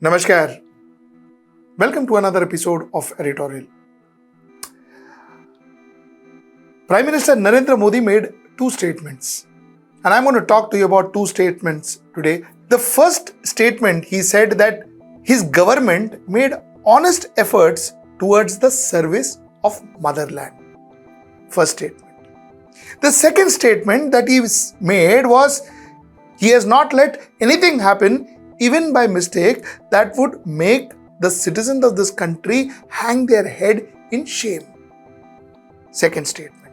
Namaskar. Welcome to another episode of Editorial. Prime Minister Narendra Modi made two statements, and I'm going to talk to you about two statements today. The first statement, he said that his government made honest efforts towards the service of motherland. First statement. The second statement that he made was he has not let anything happen even by mistake that would make the citizens of this country hang their head in shame. Second statement.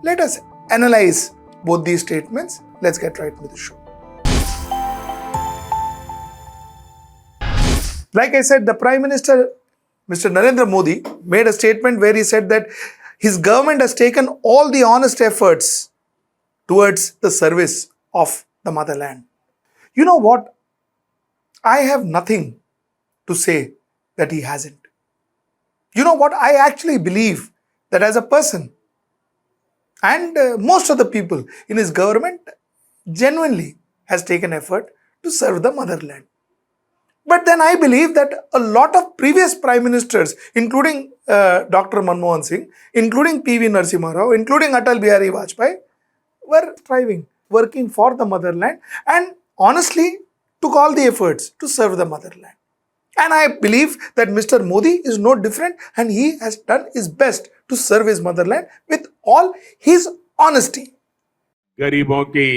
Let us analyze both these statements. Let's get right into the show. Like I said, the Prime Minister, Mr. Narendra Modi, made a statement where he said that his government has taken all the honest efforts towards the service of the motherland. You know what? I have nothing to say that he hasn't. You know what? I actually believe that as a person and most of the people in his government genuinely has taken effort to serve the motherland. But then I believe that a lot of previous prime ministers, including Dr. Manmohan Singh, including P.V. Narasimha Rao, including Atal Bihari Vajpayee, were striving, working for the motherland and honestly took all the efforts to serve the motherland. And I believe that Mr. Modi is no different and he has done his best to serve his motherland with all his honesty. गरीबों की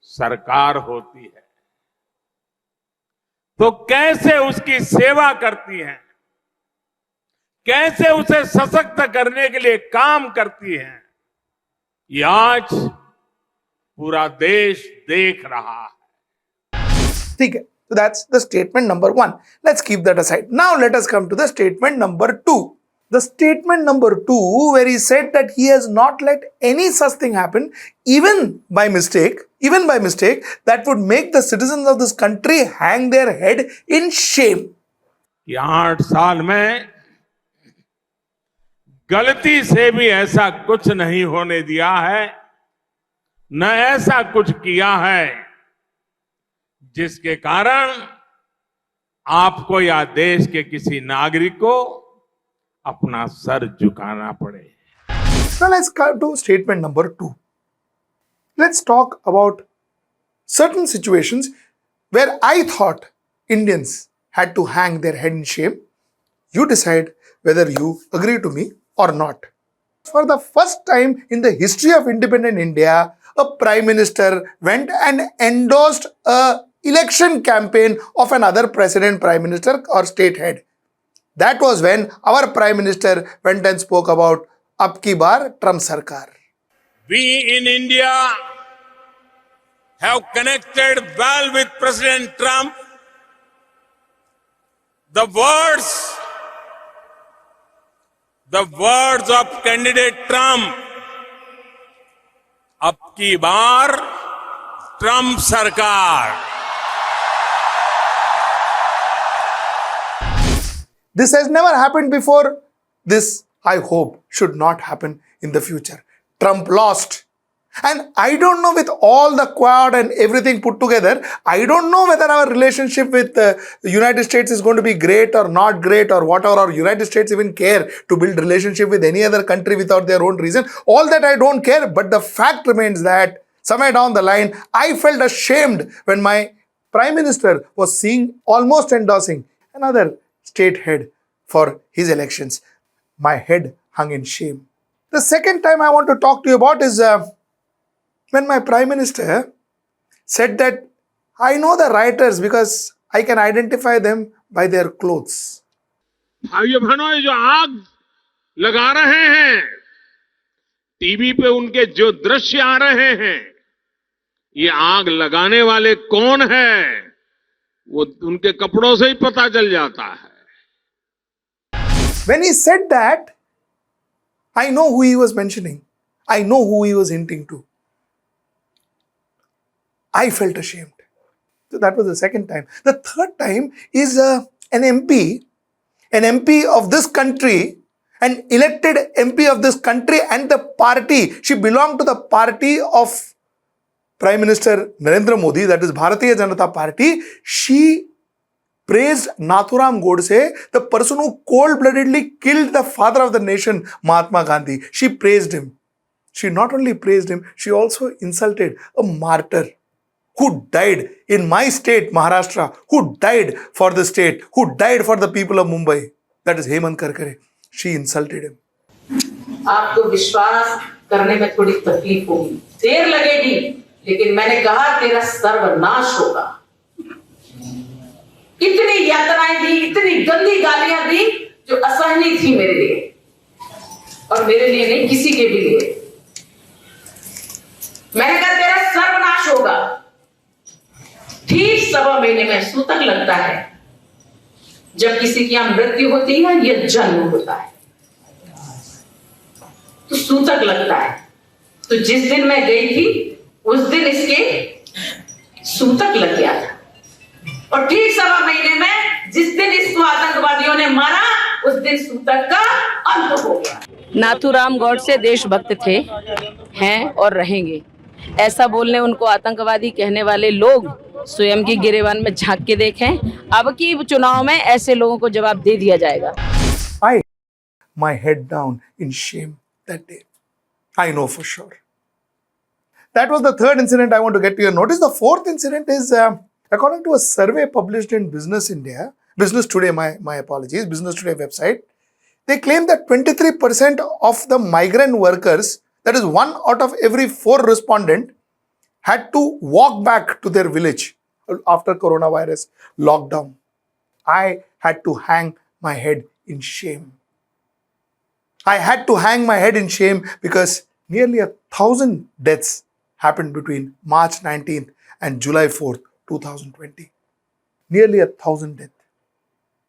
सरकार होती है तो कैसे उसकी सेवा करती है, कैसे उसे सशक्त करने के लिए काम करती है, ये आज पूरा देश देख रहा है. ठीक है, so that's the statement number one. Let's keep that aside. Now let us come to the statement number two. The statement number two, where he said that he has not let any such thing happen, even by mistake, that would make the citizens of this country hang their head in shame. कि 8 साल में गलती से भी ऐसा कुछ नहीं होने दिया है, न ऐसा कुछ किया है जिसके कारण आपको या देश के किसी नागरिक को अपना सर झुकाना पड़े. Now let's come to statement number two. Let's talk about certain situations where I thought Indians had to hang their head in shame. You decide whether you agree to me or not. For the first time in the history of independent India, a prime minister went and endorsed a election campaign of another president, prime minister or state head. That was when our prime minister went and spoke about Ab ki baar Trump Sarkar. We in India have connected well with President Trump. The words of candidate Trump, Ab ki baar Trump Sarkar. This has never happened before. This, I hope, should not happen in the future. Trump lost. And I don't know, with all the Quad and everything put together, I don't know whether our relationship with the United States is going to be great or not great or whatever, or United States even care to build relationship with any other country without their own reason. All that I don't care, but the fact remains that somewhere down the line, I felt ashamed when my Prime Minister was almost endorsing another state head for his elections. My head hung in shame. The second time I want to talk to you about is when my Prime Minister said that I know the rioters because I can identify them by their clothes. भाइयों बहनों, ये जो आग लगा रहे हैं, TV पे उनके जो दृश्य आ रहे हैं, ये आग लगाने वाले कौन हैं, वो उनके कपड़ों से ही पता चल जाता है. When he said that, I know who he was mentioning. I know who he was hinting to. I felt ashamed. So that was the second time. The third time is an MP of this country, an elected MP of this country and the party. She belonged to the party of Prime Minister Narendra Modi, that is Bharatiya Janata Party, she praised Nathuram Godse, the person who cold-bloodedly killed the father of the nation, Mahatma Gandhi. She praised him. She not only praised him, she also insulted a martyr who died in my state, Maharashtra, who died for the state, who died for the people of Mumbai. That is Hemant Karkare. She insulted him. आपको विश्वास करने में थोड़ी तकलीफ होगी, देर लगेगी, लेकिन मैंने कहा तेरा सर्वनाश होगा। इतनी यातनाएं दी, इतनी गंदी गालियां दी जो असहनीय थी मेरे लिए, और मेरे लिए नहीं, किसी के भी लिए। मैंने कहा तेरा सर्वनाश होगा। ठीक 1.25 महीने में सूतक लगता है जब किसी की यहां मृत्यु होती है या जन्म होता है, तो सूतक लगता है। तो जिस दिन मैं गई थी उस दिन इसके सूतक लग गया था, और ठीक 1.25 महीने में जिस दिन इसको आतंकवादियों ने मारा उस दिन सूतक का अंत हो गया। नाथूराम गौडसे देशभक्त थे, हैं और रहेंगे। ऐसा बोलने उनको आतंकवादी कहने वाले लोग स्वयं की गिरेबान में झांक के देखें। अब की चुनाव में ऐसे लोगों को जवाब दे दिया जाएगा। I, my head down in shame that day. I know for sure. That was the third incident I want to get to your notice. The fourth incident is, according to a survey published in Business India, Business Today, my apologies, Business Today website, they claim that 23% of the migrant workers, that is 1 out of every 4 respondent, had to walk back to their village after coronavirus lockdown. I had to hang my head in shame. I had to hang my head in shame because nearly 1,000 deaths happened between March 19th and July 4th, 2020. Nearly 1,000 deaths.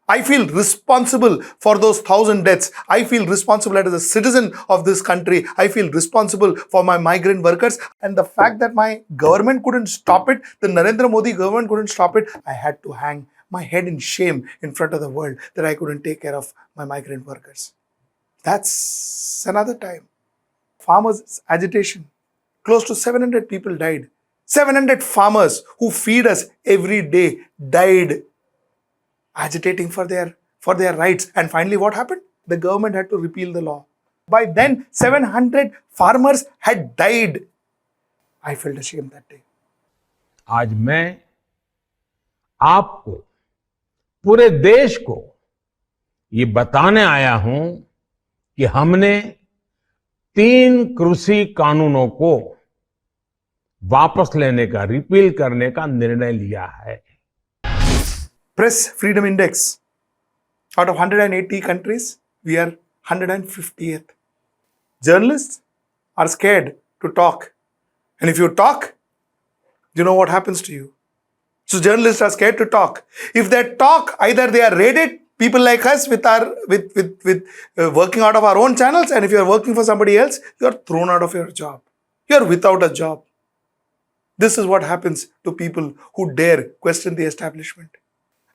I feel responsible for those 1,000 deaths. I feel responsible as a citizen of this country. I feel responsible for my migrant workers. And the fact that my government couldn't stop it, the Narendra Modi government couldn't stop it, I had to hang my head in shame in front of the world that I couldn't take care of my migrant workers. That's another time. Farmers' agitation. Close to 700 people died. 700 farmers who feed us every day died agitating for their rights. And finally, what happened? The government had to repeal the law. By then, 700 farmers had died. I felt ashamed that day. आज मैं आपको, पूरे देश को ये बताने आया हूं कि हमने 3 कृषि कानूनों को वापस लेने का, रिपील करने का निर्णय लिया है। Press Freedom Index. Out of 180 countries, we are 150th. Journalists are scared to talk. And if you talk, you know what happens to you. So journalists are scared to talk. If they talk, either they are raided, people like us with working out of our own channels, and if you are working for somebody else, you are thrown out of your job. You are without a job. This is what happens to people who dare question the establishment.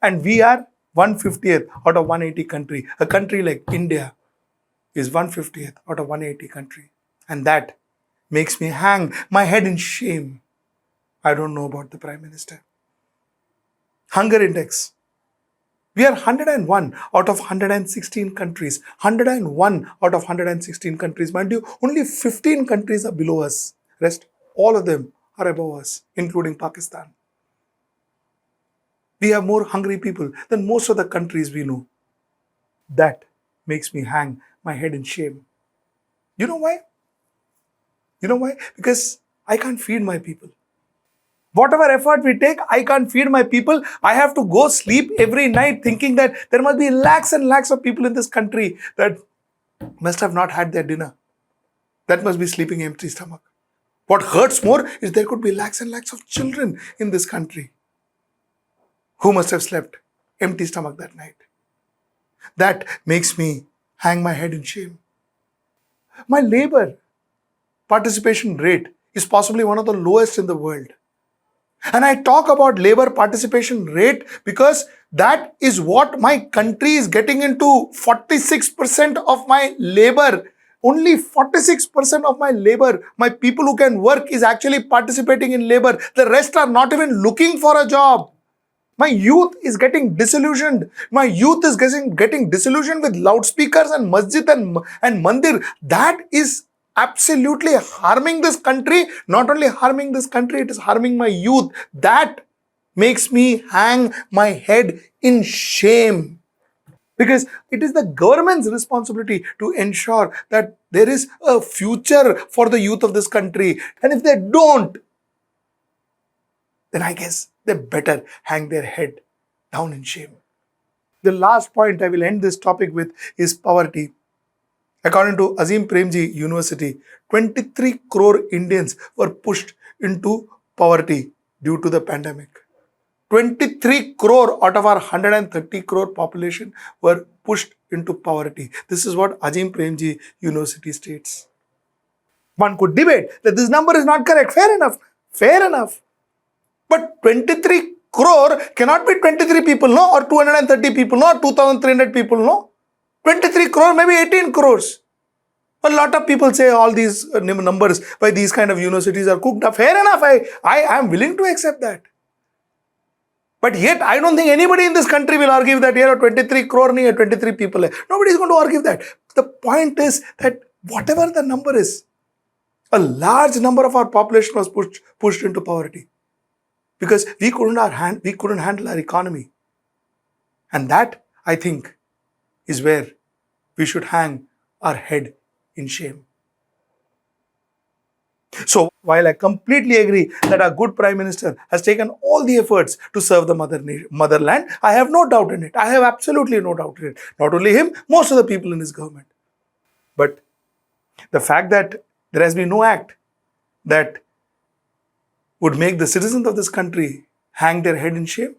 And we are 150th out of 180 country. A country like India is 150th out of 180 country. And that makes me hang my head in shame. I don't know about the Prime Minister. Hunger Index. We are 101 out of 116 countries. 101 out of 116 countries. Mind you, only 15 countries are below us. Rest, all of them are above us, including Pakistan. We have more hungry people than most of the countries we know. That makes me hang my head in shame. You know why? You know why? Because I can't feed my people. Whatever effort we take, I can't feed my people. I have to go sleep every night thinking that there must be lakhs and lakhs of people in this country that must have not had their dinner. That must be sleeping empty stomach. What hurts more is there could be lakhs and lakhs of children in this country who must have slept empty stomach that night. That makes me hang my head in shame. My labor participation rate is possibly one of the lowest in the world. And I talk about labor participation rate because that is what my country is getting into. 46% of my labor only 46% of my labor, my people who can work, is actually participating in labor. The rest are not even looking for a job. My youth is getting disillusioned. My youth is getting disillusioned with loudspeakers and masjid and mandir. That is absolutely harming this country. Not only harming this country, it is harming my youth. That makes me hang my head in shame. Because it is the government's responsibility to ensure that there is a future for the youth of this country. And if they don't, then I guess they better hang their head down in shame. The last point I will end this topic with is poverty. According to Azim Premji University, 23 crore Indians were pushed into poverty due to the pandemic. 23 crore out of our 130 crore population were pushed into poverty. This is what Azim Premji University states. One could debate that this number is not correct. Fair enough. Fair enough. But 23 crore cannot be 23 people, no? Or 230 people, no? Or 2,300 people, no? 23 crore, maybe 18 crores. A lot of people say all these numbers by these kind of universities are cooked up. Fair enough. I am willing to accept that. But yet, I don't think anybody in this country will argue that here are 23 crore, 23 people. Nobody is going to argue that. The point is that whatever the number is, a large number of our population was pushed into poverty. Because we couldn't handle our economy. And that, I think, is where we should hang our head in shame. So, while I completely agree that our good Prime Minister has taken all the efforts to serve the motherland, I have no doubt in it. I have absolutely no doubt in it. Not only him, most of the people in his government. But the fact that there has been no act that would make the citizens of this country hang their head in shame,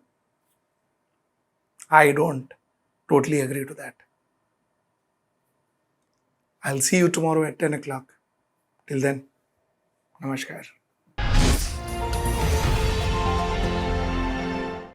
I don't totally agree to that. I'll see you tomorrow at 10 o'clock. Till then, namaskar.